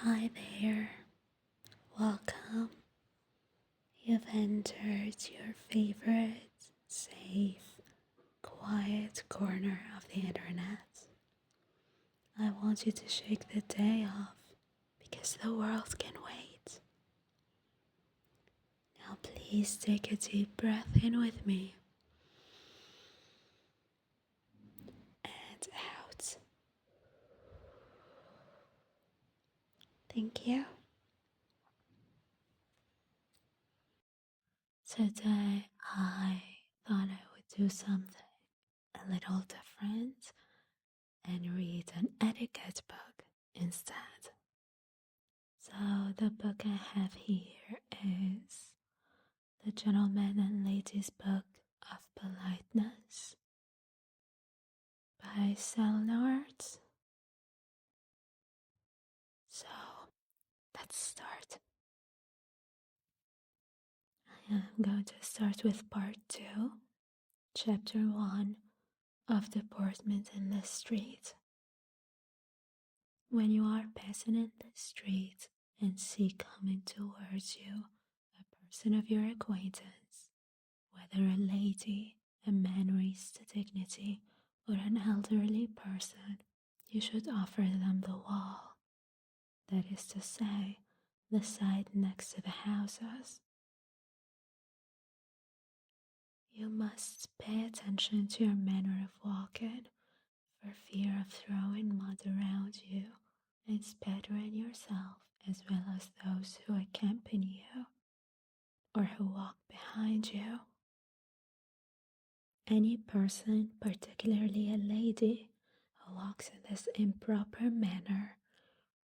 Hi there, welcome. You've entered your favorite, safe, quiet corner of the internet. I want you to shake the day off because the world can wait. Now, please take a deep breath in with me and out. Thank you. Today, I thought I would do something a little different and read an etiquette book instead. So the book I have here is The Gentleman and Lady's Book of Politeness by Selnart. So let's start. I am going to start with part 2, chapter 1 of Deportment in the Street. When you are passing in the street and see coming towards you a person of your acquaintance, whether a lady, a man raised to dignity, or an elderly person, you should offer them the wall, that is to say, the side next to the houses. You must pay attention to your manner of walking, for fear of throwing mud around you and spattering yourself as well as those who accompany you or who walk behind you. Any person, particularly a lady, who walks in this improper manner,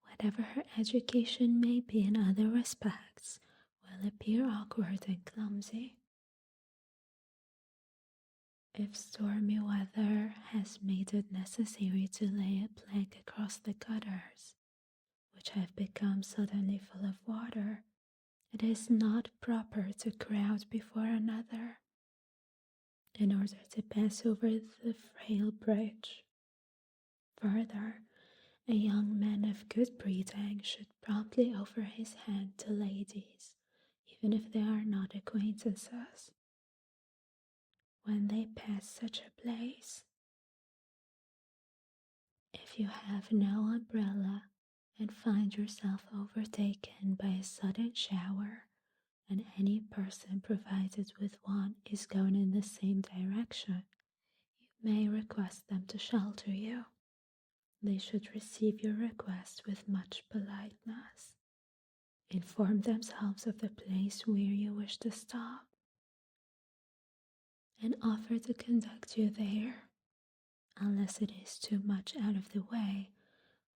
whatever her education may be in other respects, will appear awkward and clumsy. If stormy weather has made it necessary to lay a plank across the gutters, which have become suddenly full of water, it is not proper to crowd before another in order to pass over the frail bridge. Further, a young man of good breeding should promptly offer his hand to ladies, even if they are not acquaintances, when they pass such a place. If you have no umbrella and find yourself overtaken by a sudden shower, and any person provided with one is going in the same direction, you may request them to shelter you. They should receive your request with much politeness. Inform themselves of the place where you wish to stop, and offer to conduct you there, unless it is too much out of the way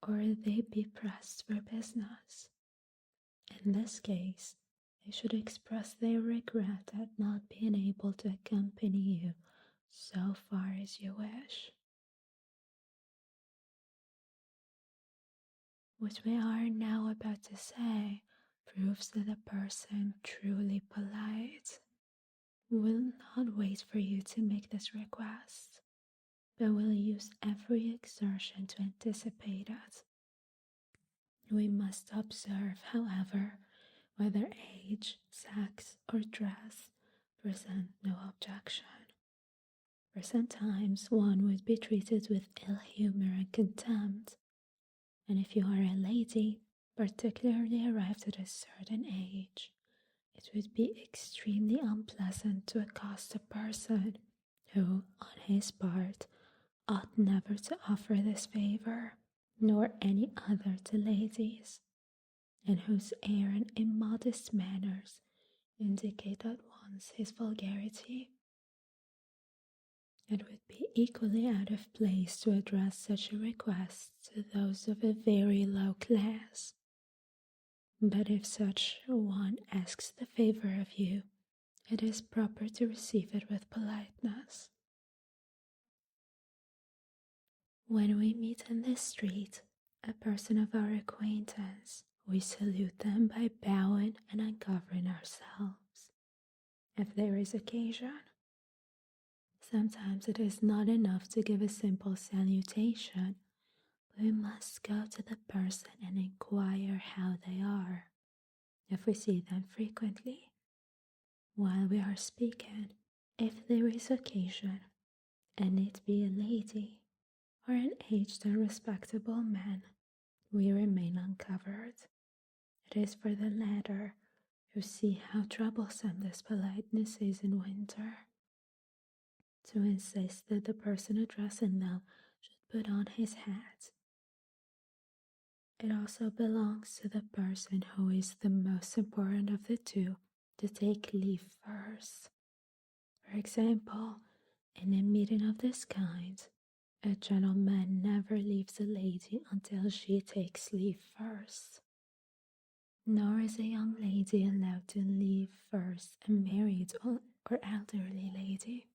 or they be pressed for business. In this case, they should express their regret at not being able to accompany you so far as you wish. What we are now about to say proves that a person truly polite will not wait for you to make this request, but will use every exertion to anticipate it. We must observe, however, whether age, sex, or dress present no objection. For sometimes one would be treated with ill humor and contempt, and if you are a lady, particularly arrived at a certain age, it would be extremely unpleasant to accost a person who, on his part, ought never to offer this favor, nor any other to ladies, and whose air and immodest manners indicate at once his vulgarity. It would be equally out of place to address such a request to those of a very low class. But if such one asks the favor of you, it is proper to receive it with politeness. When we meet in the street a person of our acquaintance, we salute them by bowing and uncovering ourselves, if there is occasion. Sometimes it is not enough to give a simple salutation, We must go to the person and inquire how they are. If we see them frequently, while we are speaking, if there is occasion, and it be a lady or an aged and respectable man, we remain uncovered. It is for the latter who see how troublesome this politeness is in winter, to insist that the person addressing them should put on his hat. It also belongs to the person who is the most important of the two to take leave first. For example, in a meeting of this kind, a gentleman never leaves a lady until she takes leave first. Nor is a young lady allowed to leave first a married or elderly lady.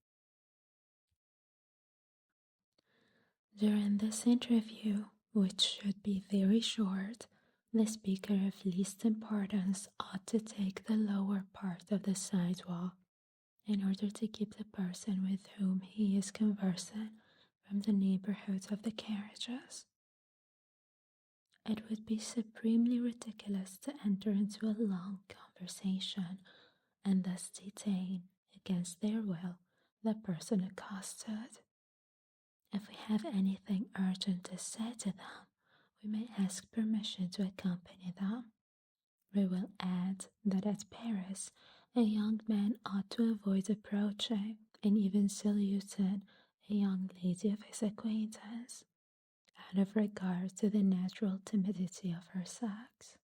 During this interview, which should be very short, the speaker of least importance ought to take the lower part of the sidewalk in order to keep the person with whom he is conversing from the neighborhood of the carriages. It would be supremely ridiculous to enter into a long conversation and thus detain, against their will, the person accosted. If we have anything urgent to say to them, we may ask permission to accompany them. We will add that at Paris, a young man ought to avoid approaching and even saluting a young lady of his acquaintance, out of regard to the natural timidity of her sex.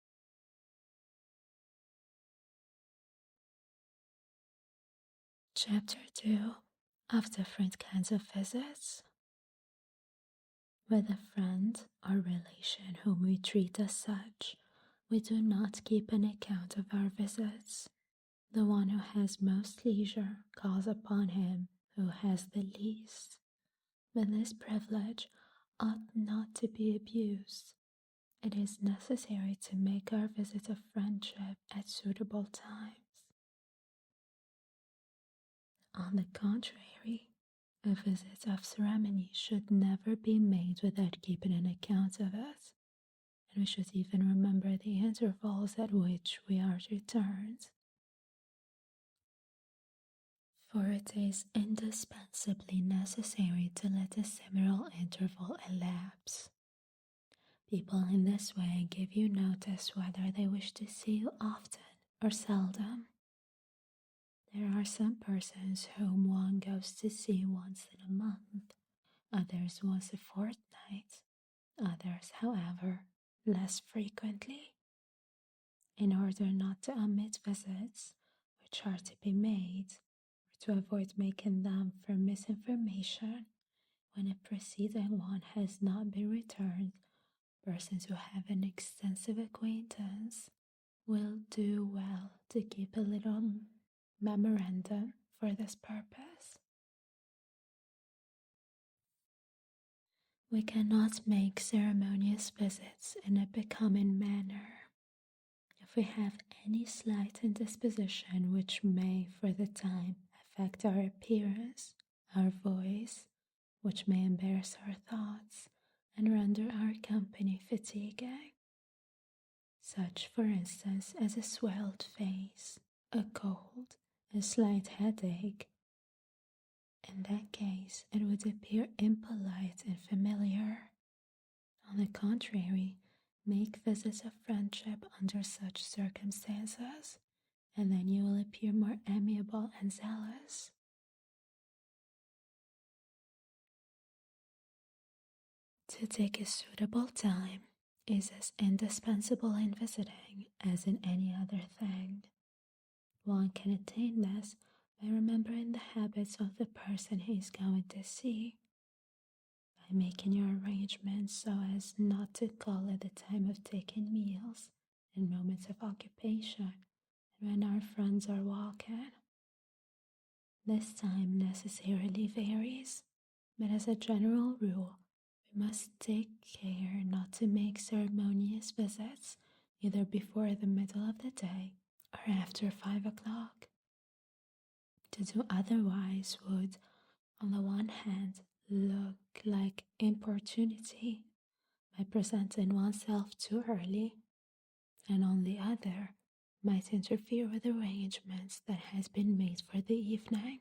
Chapter 2 of Different Kinds of Visits. With a friend or relation whom we treat as such, we do not keep an account of our visits. The one who has most leisure calls upon him who has the least, but this privilege ought not to be abused. It is necessary to make our visit of friendship at suitable times. On the contrary, a visit of ceremony should never be made without keeping an account of it, and we should even remember the intervals at which we are returned. For it is indispensably necessary to let a similar interval elapse. People in this way give you notice whether they wish to see you often or seldom. There are some persons whom one goes to see once in a month, others once a fortnight, others, however, less frequently. In order not to omit visits which are to be made, or to avoid making them for misinformation, when a preceding one has not been returned, persons who have an extensive acquaintance will do well to keep a little memorandum for this purpose. We cannot make ceremonious visits in a becoming manner. If we have any slight indisposition which may for the time affect our appearance, our voice, which may embarrass our thoughts and render our company fatiguing, such for instance as a swelled face, a cold, a slight headache, in that case it would appear impolite and familiar. On the contrary, make visits of friendship under such circumstances, and then you will appear more amiable and zealous. To take a suitable time is as indispensable in visiting as in any other thing. One can attain this by remembering the habits of the person he is going to see, by making your arrangements so as not to call at the time of taking meals and moments of occupation and when our friends are walking. This time necessarily varies, but as a general rule, we must take care not to make ceremonious visits either before the middle of the day or after 5 o'clock. To do otherwise would, on the one hand, look like importunity, by presenting oneself too early, and on the other, might interfere with arrangements that has been made for the evening.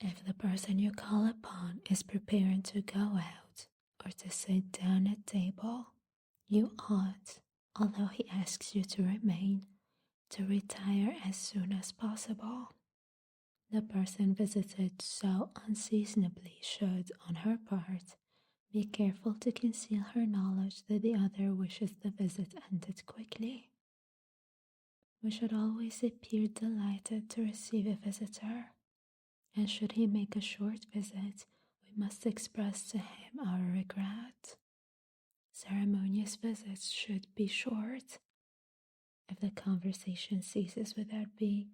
If the person you call upon is preparing to go out or to sit down at table, you ought, although he asks you to remain, to retire as soon as possible. The person visited so unseasonably should, on her part, be careful to conceal her knowledge that the other wishes the visit ended quickly. We should always appear delighted to receive a visitor, and should he make a short visit, we must express to him our regret. Ceremonious visits should be short. If the conversation ceases without being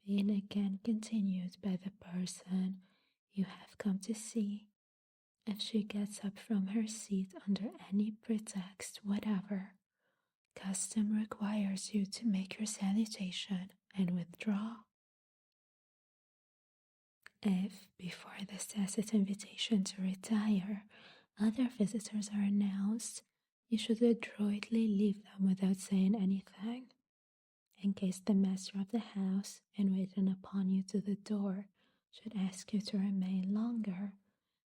again continued by the person you have come to see, if she gets up from her seat under any pretext whatever, custom requires you to make your salutation and withdraw. If, before this tacit invitation to retire, other visitors are announced, you should adroitly leave them without saying anything. In case the master of the house, in waiting upon you to the door, should ask you to remain longer,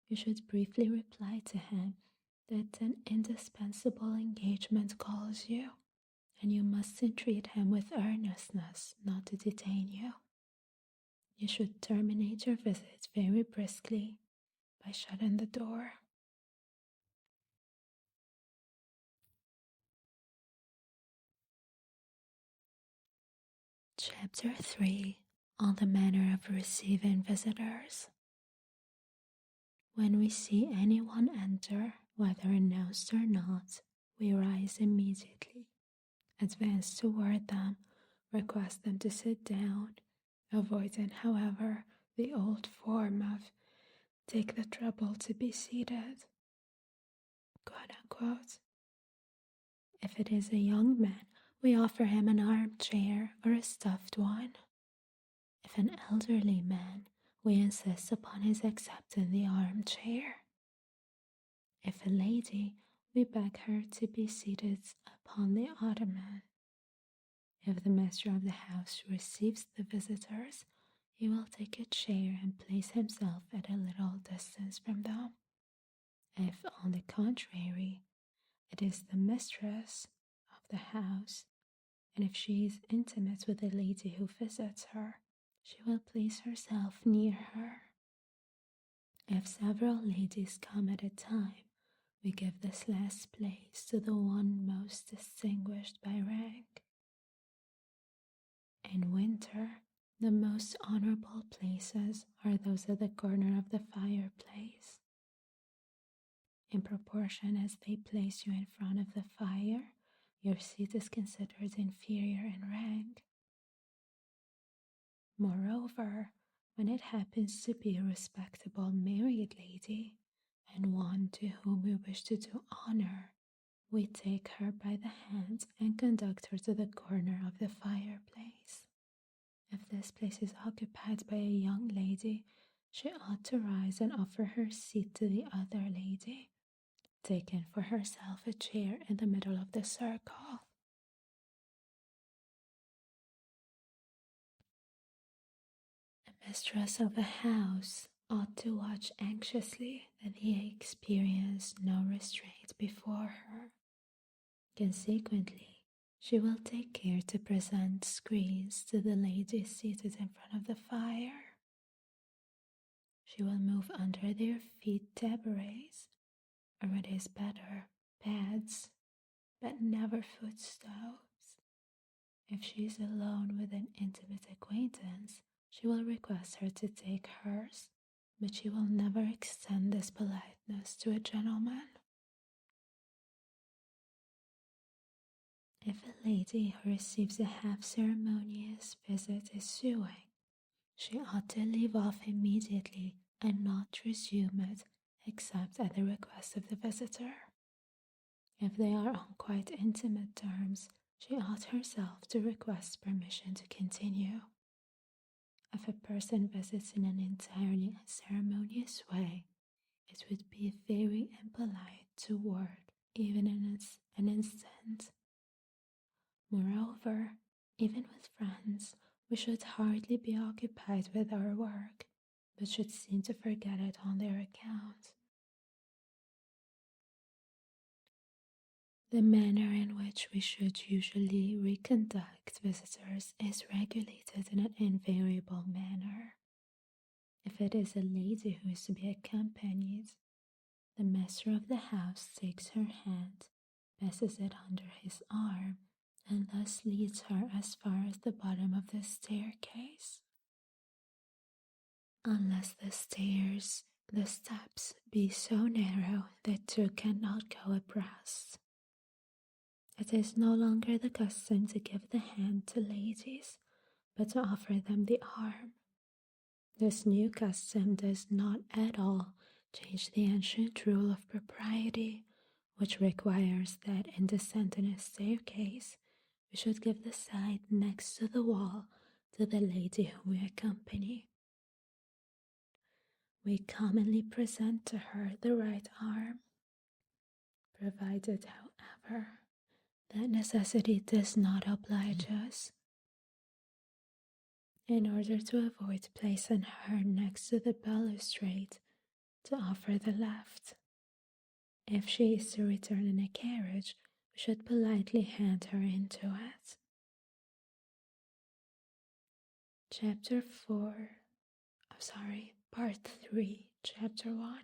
you should briefly reply to him that an indispensable engagement calls you, and you must entreat him with earnestness not to detain you. You should terminate your visit very briskly by shutting the door. Chapter 3 on the manner of receiving visitors. When we see anyone enter, whether announced or not, we rise immediately, advance toward them, request them to sit down, avoiding, however, the old form of take the trouble to be seated, quote unquote. If it is a young man, we offer him an armchair or a stuffed one. If an elderly man, we insist upon his accepting the armchair. If a lady, we beg her to be seated upon the ottoman. If the master of the house receives the visitors, he will take a chair and place himself at a little distance from them. If, on the contrary, it is the mistress of the house, and if she is intimate with the lady who visits her, she will place herself near her. If several ladies come at a time, we give this last place to the one most distinguished by rank. In winter, the most honorable places are those at the corner of the fireplace. In proportion as they place you in front of the fire, your seat is considered inferior in rank. Moreover, when it happens to be a respectable married lady, and one to whom we wish to do honor, we take her by the hand and conduct her to the corner of the fireplace. If this place is occupied by a young lady, she ought to rise and offer her seat to the other lady, taking for herself a chair in the middle of the circle. The mistress of a house ought to watch anxiously that he experience no restraint before her. Consequently, she will take care to present screens to the ladies seated in front of the fire. She will move under their feet tabourets, or what is better, pads, but never footstoves. If she is alone with an intimate acquaintance, she will request her to take hers, but she will never extend this politeness to a gentleman. If a lady who receives a half-ceremonious visit is suing, she ought to leave off immediately and not resume it except at the request of the visitor. If they are on quite intimate terms, she ought herself to request permission to continue. If a person visits in an entirely unceremonious way, it would be very impolite to work even in an instant. Moreover, even with friends, we should hardly be occupied with our work, but should seem to forget it on their account. The manner in which we should usually reconduct visitors is regulated in an invariable manner. If it is a lady who is to be accompanied, the master of the house takes her hand, passes it under his arm, and thus leads her as far as the bottom of the staircase. Unless the steps be so narrow that two cannot go abreast. It is no longer the custom to give the hand to ladies, but to offer them the arm. This new custom does not at all change the ancient rule of propriety, which requires that in descending a staircase, we should give the side next to the wall to the lady whom we accompany. We commonly present to her the right arm, provided, however, that necessity does not oblige us. In order to avoid placing her next to the balustrade, to offer the left. If she is to return in a carriage, we should politely hand her into it. Part 3, Chapter 1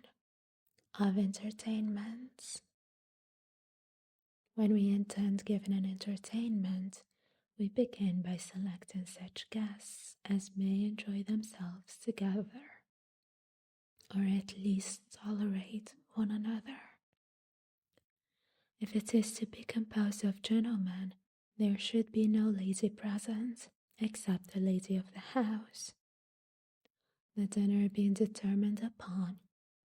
of Entertainments. When we intend giving an entertainment, we begin by selecting such guests as may enjoy themselves together, or at least tolerate one another. If it is to be composed of gentlemen, there should be no lady present, except the lady of the house. The dinner being determined upon,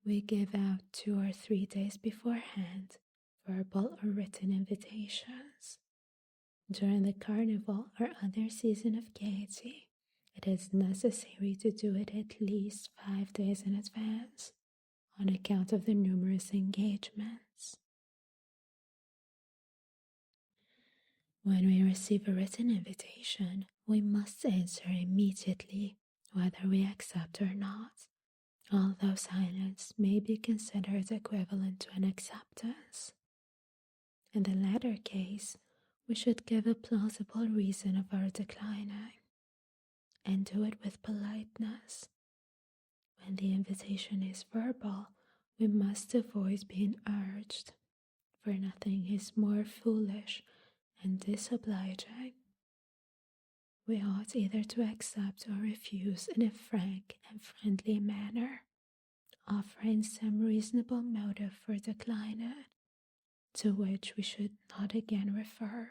we give out 2 or 3 days beforehand verbal or written invitations. During the carnival or other season of gaiety, it is necessary to do it at least 5 days in advance, on account of the numerous engagements. When we receive a written invitation, we must answer immediately whether we accept or not, although silence may be considered equivalent to an acceptance. In the latter case, we should give a plausible reason of our declining, and do it with politeness. When the invitation is verbal, we must avoid being urged, for nothing is more foolish and disobliging. We ought either to accept or refuse in a frank and friendly manner, offering some reasonable motive for declining, to which we should not again refer.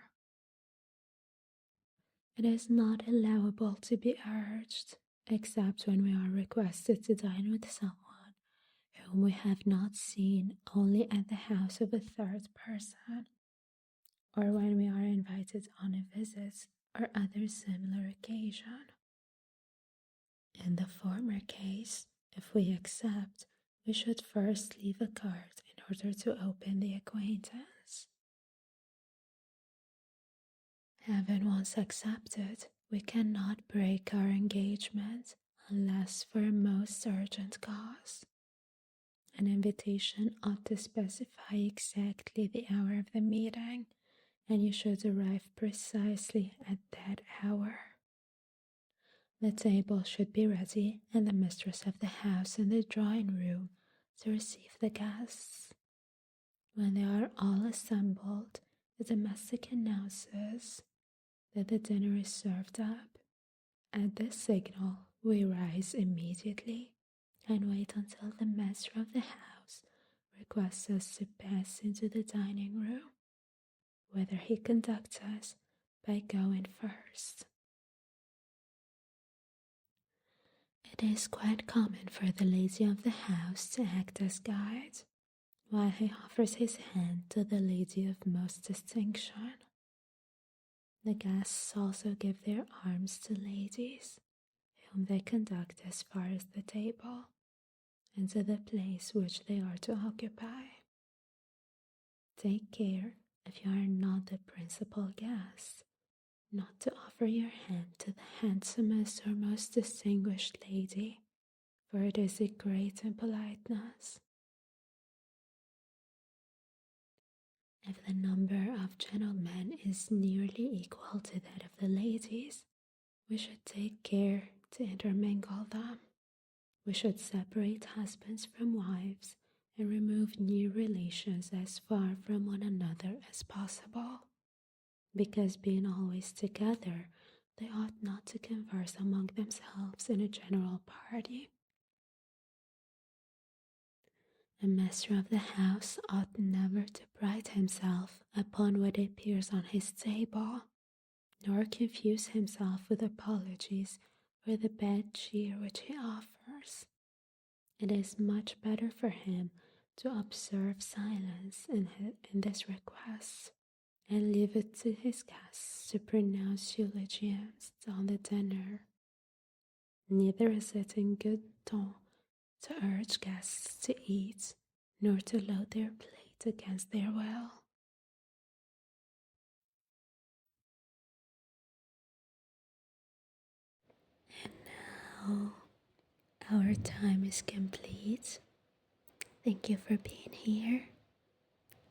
It is not allowable to be urged, except when we are requested to dine with someone whom we have not seen only at the house of a third person, or when we are invited on a visit or other similar occasion. In the former case, if we accept, we should first leave a card in order to open the acquaintance. Having once accepted, we cannot break our engagement unless for a most urgent cause. An invitation ought to specify exactly the hour of the meeting, and you should arrive precisely at that hour. The table should be ready, and the mistress of the house in the drawing room to receive the guests. When they are all assembled, the domestic announces that the dinner is served up. At this signal, we rise immediately and wait until the master of the house requests us to pass into the dining room, whither he conducts us by going first. It is quite common for the lady of the house to act as guide, while he offers his hand to the lady of most distinction. The guests also give their arms to ladies, whom they conduct as far as the table, into the place which they are to occupy. Take care, if you are not the principal guest, not to offer your hand to the handsomest or most distinguished lady, for it is a great impoliteness. If the number of gentlemen is nearly equal to that of the ladies, we should take care to intermingle them. We should separate husbands from wives and remove new relations as far from one another as possible, because being always together, they ought not to converse among themselves in a general party. A master of the house ought never to pride himself upon what appears on his table, nor confuse himself with apologies for the bad cheer which he offers. It is much better for him to observe silence in this request, and leave it to his guests to pronounce eulogiums on the dinner. Neither is it in good ton to urge guests to eat, nor to load their plate against their will. And now our time is complete. Thank you for being here.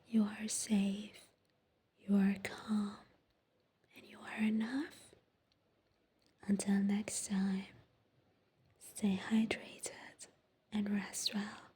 You are safe, you are calm, and you are enough. Until next time, stay hydrated and rest well.